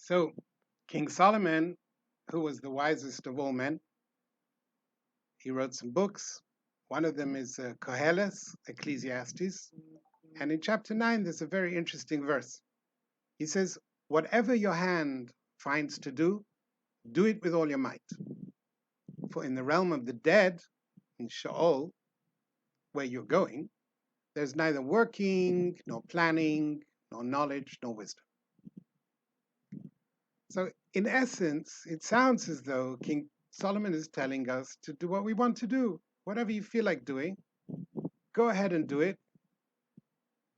So King Solomon, who was the wisest of all men, he wrote some books. One of them is Koheles, Ecclesiastes. And in chapter 9, there's a very interesting verse. He says, whatever your hand finds to do it with all your might. For in the realm of the dead, in Sheol, where you're going, there's neither working, nor planning, nor knowledge, nor wisdom. So in essence, it sounds as though King Solomon is telling us to do what we want to do. Whatever you feel like doing, go ahead and do it.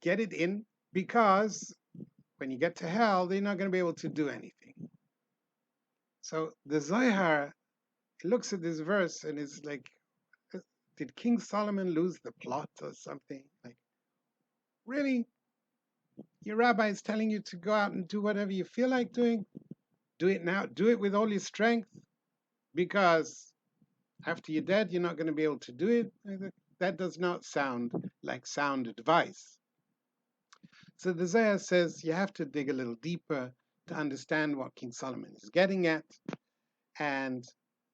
Get it in, because when you get to hell, they're not going to be able to do anything. So the Zohar looks at this verse and is like, did King Solomon lose the plot or something? Like, really? Your rabbi is telling you to go out and do whatever you feel like doing? Do it now. Do it with all your strength, because after you're dead, you're not going to be able to do it. That does not sound like sound advice. So the Zohar says you have to dig a little deeper to understand what King Solomon is getting at, and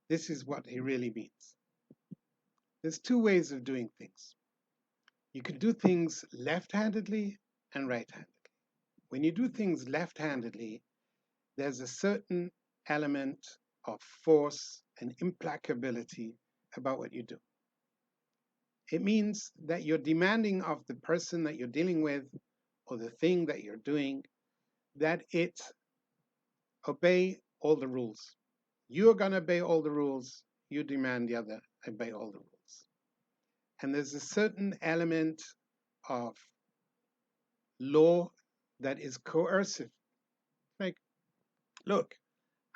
this is what he really means. There's two ways of doing things. You can do things left-handedly and right-handedly. When you do things left-handedly, there's a certain element of force and implacability about what you do. It means that you're demanding of the person that you're dealing with, or the thing that you're doing, that it obey all the rules. You're going to obey all the rules. You demand the other obey all the rules. And there's a certain element of law that is coercive. Like, look,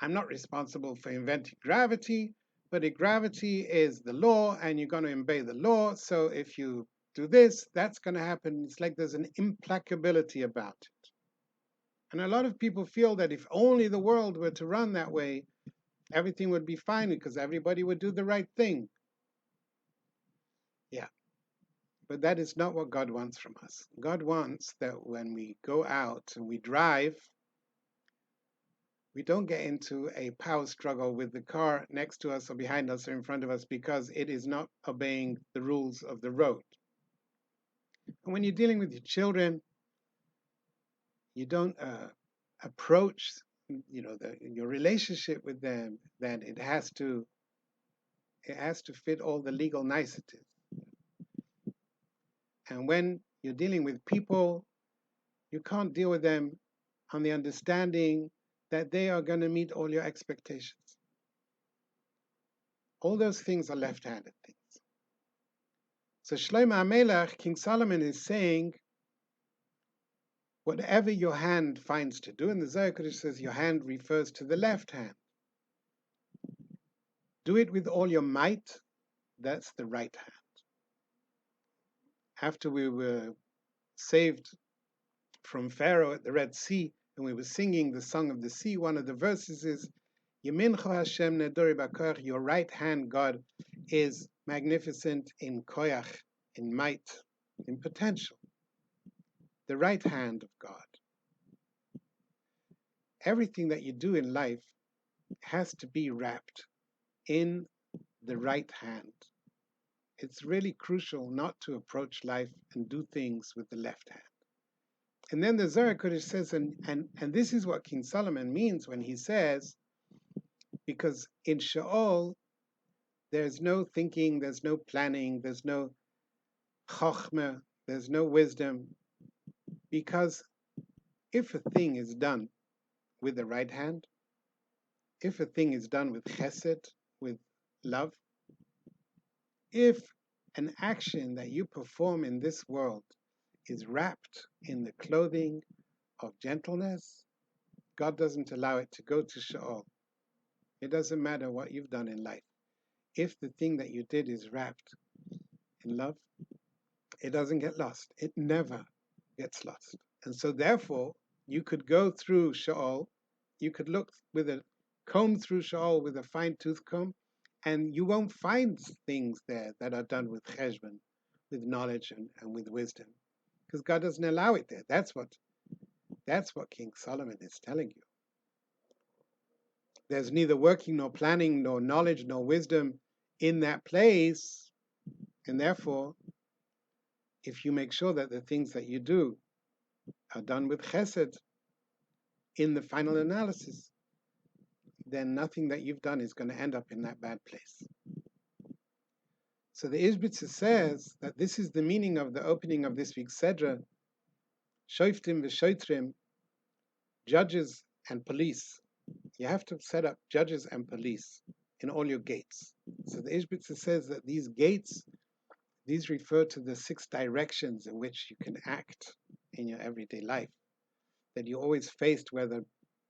I'm not responsible for inventing gravity, but if gravity is the law and you're going to obey the law, so if you do this, that's going to happen. It's like there's an implacability about it. And a lot of people feel that if only the world were to run that way, everything would be fine because everybody would do the right thing. Yeah. But that is not what God wants from us. God wants that when we go out and we drive, we don't get into a power struggle with the car next to us or behind us or in front of us because it is not obeying the rules of the road. And when you're dealing with your children, you don't approach, your relationship with them, then it has to fit all the legal niceties. And when you're dealing with people, you can't deal with them on the understanding that they are going to meet all your expectations. All those things are left-handed things. So Shlomo HaMelech, King Solomon, is saying, whatever your hand finds to do, and the Zohar Kodesh says your hand refers to the left hand. Do it with all your might, that's the right hand. After we were saved from Pharaoh at the Red Sea, and we were singing the Song of the Sea, one of the verses is, Yemincho Hashem nedori b'koyach, your right hand, God, is magnificent in koyach, in might, in potential. The right hand of God. Everything that you do in life has to be wrapped in the right hand. It's really crucial not to approach life and do things with the left hand. And then the Zohar Kodesh says, and this is what King Solomon means when he says, because in Sheol, there's no thinking, there's no planning, there's no chokhmah, there's no wisdom. Because if a thing is done with the right hand, if a thing is done with chesed, with love, if an action that you perform in this world is wrapped in the clothing of gentleness, God doesn't allow it to go to Sheol. It doesn't matter what you've done in life. If the thing that you did is wrapped in love, it doesn't get lost. It never gets lost. And so therefore, you could go through Sheol, you could look with a comb through Sheol with a fine-tooth comb, and you won't find things there that are done with cheshbon, with knowledge and with wisdom, because God doesn't allow it there. That's what King Solomon is telling you. there's neither working nor planning nor knowledge nor wisdom in that place. And therefore, if you make sure that the things that you do are done with chesed in the final analysis, then nothing that you've done is going to end up in that bad place. So the Ishbitzer says that this is the meaning of the opening of this week's Sedra, Shoftim v'Shotrim, judges and police. You have to set up judges and police in all your gates. So the Ishbitzer says that these gates, these refer to the 6 directions in which you can act in your everyday life, that you're always faced, whether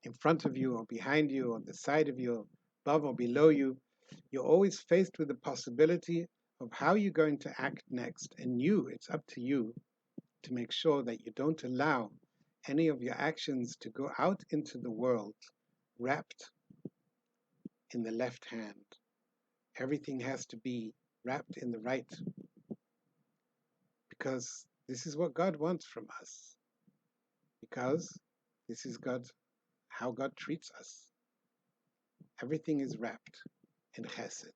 in front of you or behind you or the side of you, above or below you, you're always faced with the possibility of how you're going to act next. And it's up to you to make sure that you don't allow any of your actions to go out into the world wrapped in the left hand. Everything has to be wrapped in the right, because this is what God wants from us, because this is how God treats us. Everything is wrapped in chesed.